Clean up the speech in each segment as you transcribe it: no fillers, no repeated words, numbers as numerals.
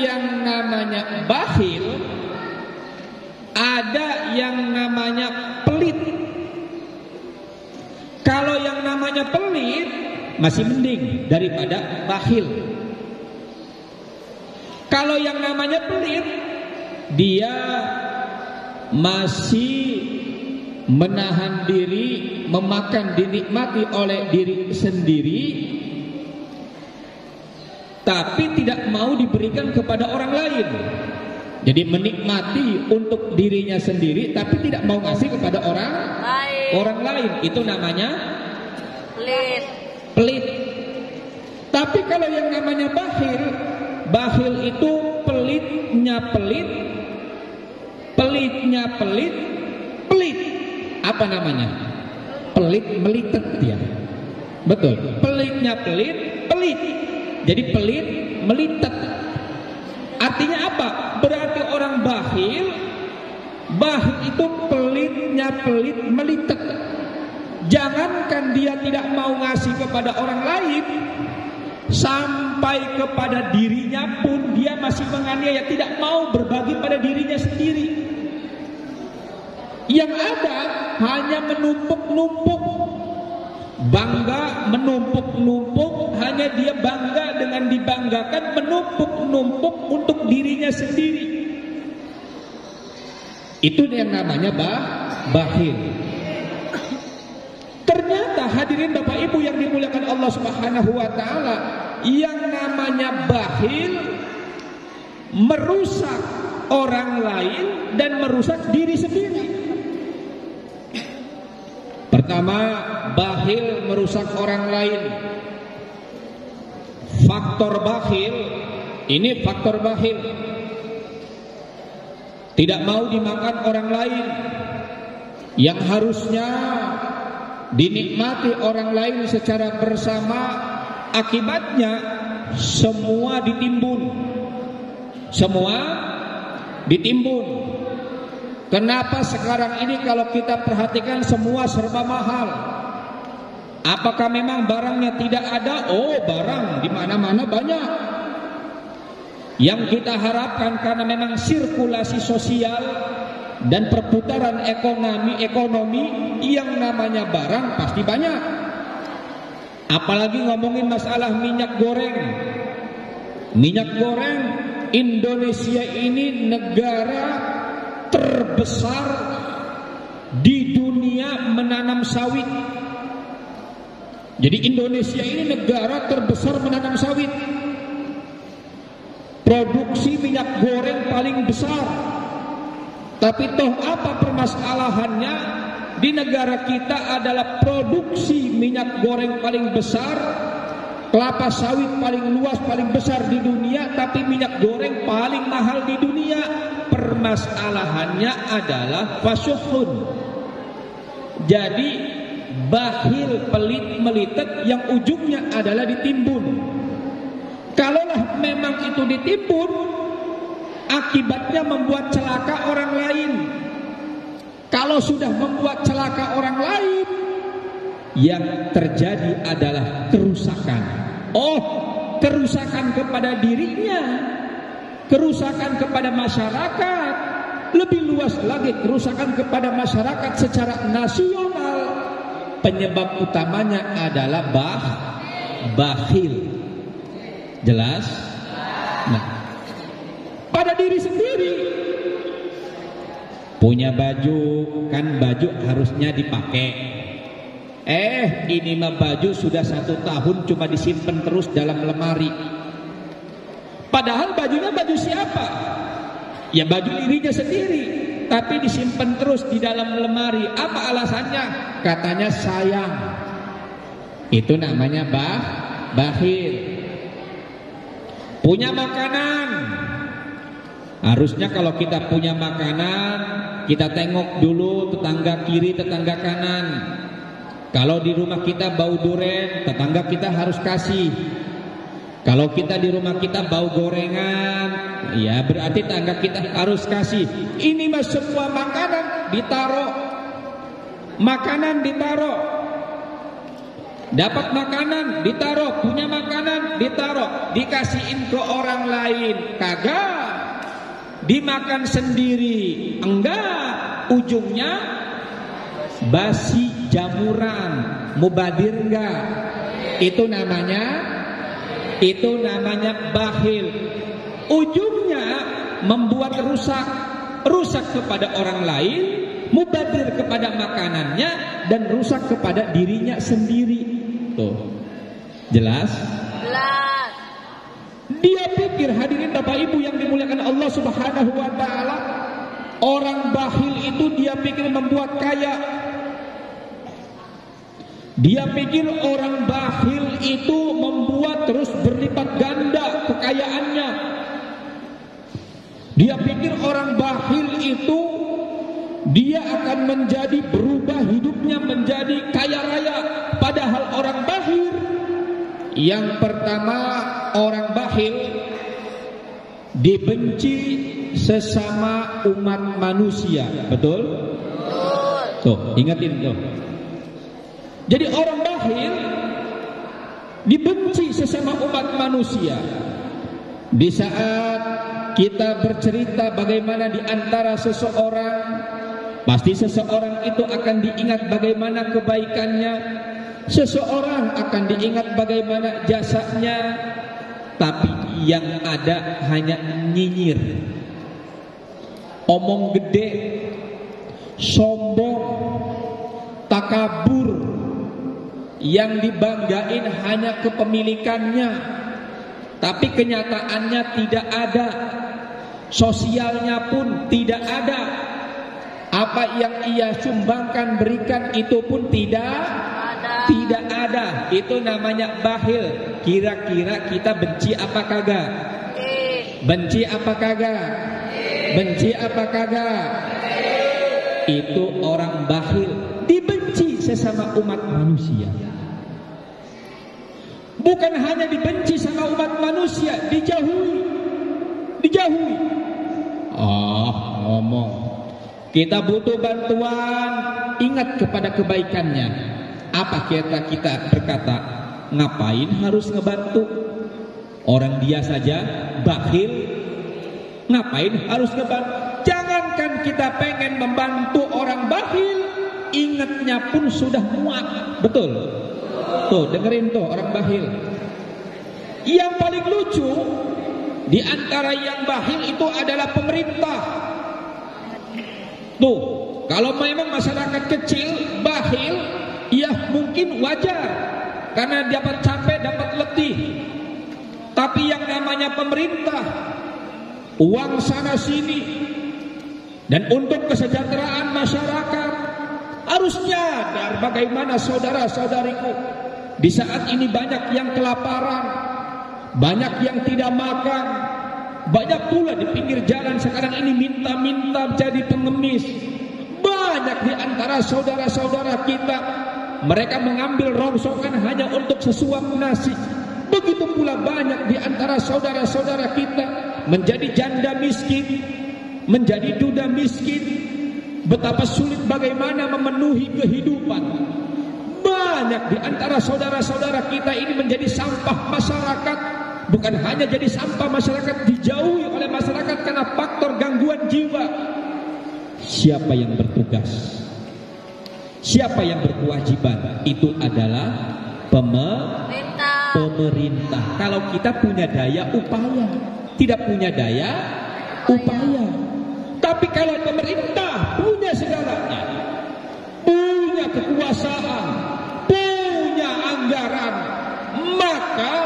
yang namanya bakhil, ada yang namanya pelit. Kalau yang namanya pelit masih mending daripada bakhil. Kalau yang namanya pelit, dia masih menahan diri, memakan, dinikmati oleh diri sendiri, tapi tidak mau diberikan kepada orang lain. Jadi menikmati untuk dirinya sendiri, tapi tidak mau ngasih kepada orang lain. Itu namanya pelit. Tapi kalau yang namanya bakhil itu pelitnya pelit. Apa namanya? Pelit melitet dia. Betul. Pelitnya pelit. Jadi pelit melitet. Artinya apa? Berarti orang bakhil itu pelitnya pelit melitet. Jangankan dia tidak mau ngasih kepada orang lain, sampai kepada dirinya pun dia masih menganiaya, tidak mau berbagi pada dirinya sendiri. Yang ada hanya menumpuk-numpuk, bangga menumpuk-numpuk, hanya dia bangga dengan dibanggakan, menumpuk-numpuk untuk dirinya sendiri. Itu yang namanya bakhil. Ternyata hadirin Bapak Ibu yang dimuliakan Allah Subhanahu wa taala, yang namanya bakhil merusak orang lain dan merusak diri sendiri. Pertama, bakhil merusak orang lain. Faktor bakhil, ini faktor bakhil. Tidak mau dimakan orang lain yang harusnya dinikmati orang lain secara bersama, akibatnya semua ditimbun. Kenapa sekarang ini kalau kita perhatikan semua serba mahal? Apakah memang barangnya tidak ada? Oh, barang di mana-mana banyak. Yang kita harapkan karena memang sirkulasi sosial dan perputaran ekonomi yang namanya barang pasti banyak. Apalagi ngomongin masalah minyak goreng. Minyak goreng, Indonesia ini negara terbesar di dunia menanam sawit. Jadi Indonesia ini negara terbesar menanam sawit. Produksi minyak goreng paling besar. Tapi toh apa permasalahannya? Di negara kita adalah produksi minyak goreng paling besar, kelapa sawit paling luas, paling besar di dunia, tapi minyak goreng paling mahal di dunia. Permasalahannya adalah fasyuhun. Jadi bakhil, pelit, melitet yang ujungnya adalah ditimbun. Kalaulah memang itu ditimbun, akibatnya membuat celaka orang lain. Kalau sudah membuat celaka orang lain, yang terjadi adalah kerusakan. Oh, kerusakan kepada dirinya, kerusakan kepada masyarakat, lebih luas lagi kerusakan kepada masyarakat secara nasional. Penyebab utamanya adalah bakhil. Jelas? Nah, pada diri sendiri punya baju, kan baju harusnya dipakai. Ini mah baju sudah 1 tahun cuma disimpan terus dalam lemari. Padahal bajunya baju siapa? Ya baju dirinya sendiri, tapi disimpan terus di dalam lemari. Apa alasannya? Katanya sayang. Itu namanya bakhil. Punya makanan, harusnya kalau kita punya makanan, kita tengok dulu tetangga kiri, tetangga kanan. Kalau di rumah kita bau duren, tetangga kita harus kasih. Kalau kita di rumah kita bau gorengan, ya berarti tetangga kita harus kasih. Ini mah semua makanan ditaruh Dapat makanan ditaruh, punya makanan ditaruh, dikasihin ke orang lain, kagak. Dimakan sendiri, enggak. Ujungnya basi, jamuran, mubadir enggak? Itu namanya bakhil. Ujungnya membuat rusak kepada orang lain, mubadir kepada makanannya, dan rusak kepada dirinya sendiri. Tuh, jelas? Jelas. Dia pikir, hadirin Bapak Ibu yang dimuliakan Allah Subhanahu wa taala, orang bakhil itu dia pikir membuat kaya. Dia pikir orang bakhil itu membuat terus berlipat ganda kekayaannya. Dia pikir orang bakhil itu dia akan menjadi berubah hidupnya menjadi kaya raya. Padahal orang bakhil, yang pertama, orang bakhil dibenci sesama umat manusia. Betul? Tuh, ingatin tuh. Jadi orang bakhil dibenci sesama umat manusia. Di saat kita bercerita bagaimana di antara seseorang, pasti seseorang itu akan diingat bagaimana kebaikannya, seseorang akan diingat bagaimana jasanya, tapi yang ada hanya nyinyir, omong gede, sombong, takabur. Yang dibanggain hanya kepemilikannya, tapi kenyataannya tidak ada, sosialnya pun tidak ada. Apa yang ia sumbangkan berikan itu pun tidak ada. Itu namanya bakhil. Kira-kira kita benci apa kagak? Benci apa kagak? Benci apa kagak? Itu orang bakhil, dibenci sesama umat manusia. Bukan hanya dibenci sama umat manusia, dijauhi. Ngomong kita butuh bantuan, ingat kepada kebaikannya. Apa kita berkata, ngapain harus ngebantu? Orang dia saja bakhil, ngapain harus ngebantu? Jangankan kita pengen membantu orang bakhil, ingatnya pun sudah muak. Betul? Tuh, dengerin tuh orang bakhil. Yang paling lucu di antara yang bakhil itu adalah pemerintah. Tuh, kalau memang masyarakat kecil bakhil, ya mungkin wajar karena dapat capek, dapat letih. Tapi yang namanya pemerintah, uang sana sini, dan untuk kesejahteraan masyarakat, harus nyadar bagaimana saudara-saudariku di saat ini banyak yang kelaparan, banyak yang tidak makan, banyak pula di pinggir jalan sekarang ini minta-minta jadi pengemis. Banyak di antara saudara-saudara kita, mereka mengambil rongsokan hanya untuk sesuap nasi. Begitu pula banyak di antara saudara-saudara kita menjadi janda miskin, menjadi duda miskin. Betapa sulit bagaimana memenuhi kehidupan. Banyak di antara saudara-saudara kita ini menjadi sampah masyarakat. Bukan hanya jadi sampah masyarakat, dijauhi oleh masyarakat karena faktor gangguan jiwa. Siapa yang bertugas? Siapa yang berkewajiban? Itu adalah pemerintah. Kalau kita punya daya, upaya. Tidak punya daya, upaya. Tapi kalau pemerintah punya segalanya, punya kekuasaan, punya anggaran, maka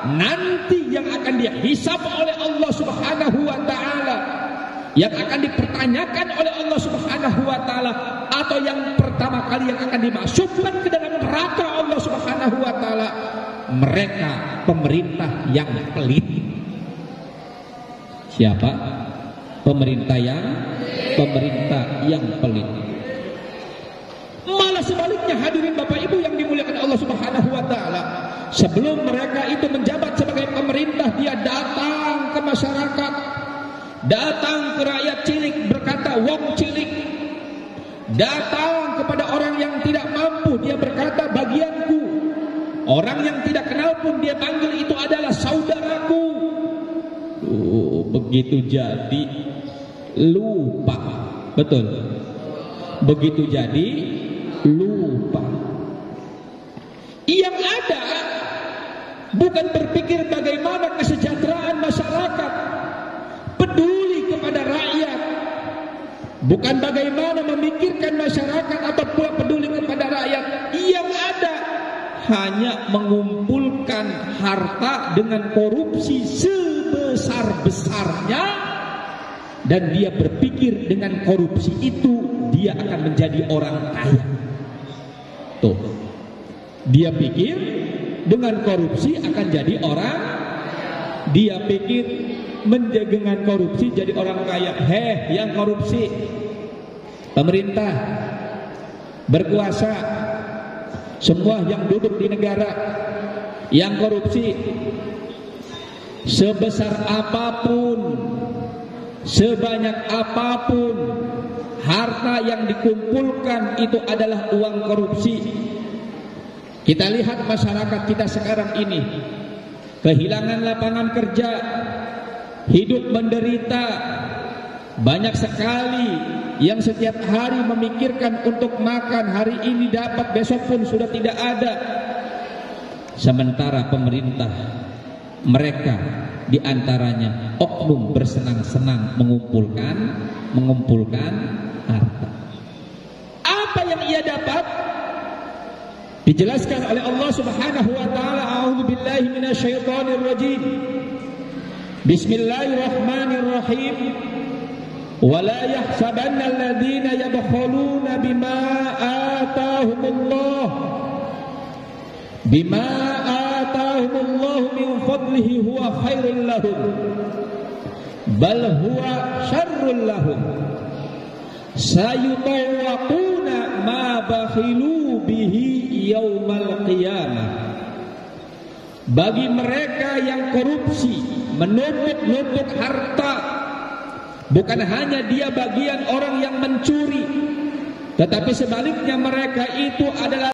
nanti yang akan dihisab oleh Allah Subhanahu wa taala, yang akan dipertanyakan oleh Allah Subhanahu wa taala, atau yang pertama kali yang akan dimasukkan ke dalam neraka Allah Subhanahu wa taala, mereka pemerintah yang pelit. Siapa? Pemerintah yang pelit. Malah sebaliknya, hadirin Bapak Ibu yang dimuliakan Allah Subhanahu wa taala, sebelum mereka itu menjabat sebagai pemerintah, dia datang ke masyarakat, datang ke rakyat cilik, berkata wong cilik. Datang kepada orang yang tidak mampu, dia berkata bagianku. Orang yang tidak kenal pun dia panggil itu adalah saudaraku. Begitu jadi lupa. Betul. Begitu jadi lupa. Yang ada bukan berpikir bagaimana kesejahteraan masyarakat, peduli kepada rakyat, bukan bagaimana memikirkan masyarakat atau pula peduli kepada rakyat. Yang ada hanya mengumpulkan harta dengan korupsi sebesar-besarnya, dan dia berpikir dengan korupsi itu dia akan menjadi orang kaya. Tuh, dia pikir dengan korupsi akan jadi orang, dia pikir dengan korupsi jadi orang kaya. Yang korupsi pemerintah, berkuasa, semua yang duduk di negara, yang korupsi sebesar apapun, sebanyak apapun harta yang dikumpulkan itu adalah uang korupsi. Kita lihat masyarakat kita sekarang ini kehilangan lapangan kerja, hidup menderita. Banyak sekali yang setiap hari memikirkan untuk makan, hari ini dapat, besok pun sudah tidak ada. Sementara pemerintah, mereka diantaranya oknum bersenang-senang mengumpulkan harta. Apa yang ia dapat? Dijelaskan oleh Allah Subhanahu wa taala, a'udzubillahi minasyaitonir rajim. Bismillahirrahmanirrahim. Wala yahsabanna alladhina yabkhuluna bima atahumullahu min fadlihi huwa khairul lahum bal huwa syarrul lahum sayutawwaquna ma bakhilu bihi yaumal qiyamah. Bagi mereka yang korupsi, menumpuk-numpuk harta, bukan hanya dia bagian orang yang mencuri, tetapi sebaliknya mereka itu adalah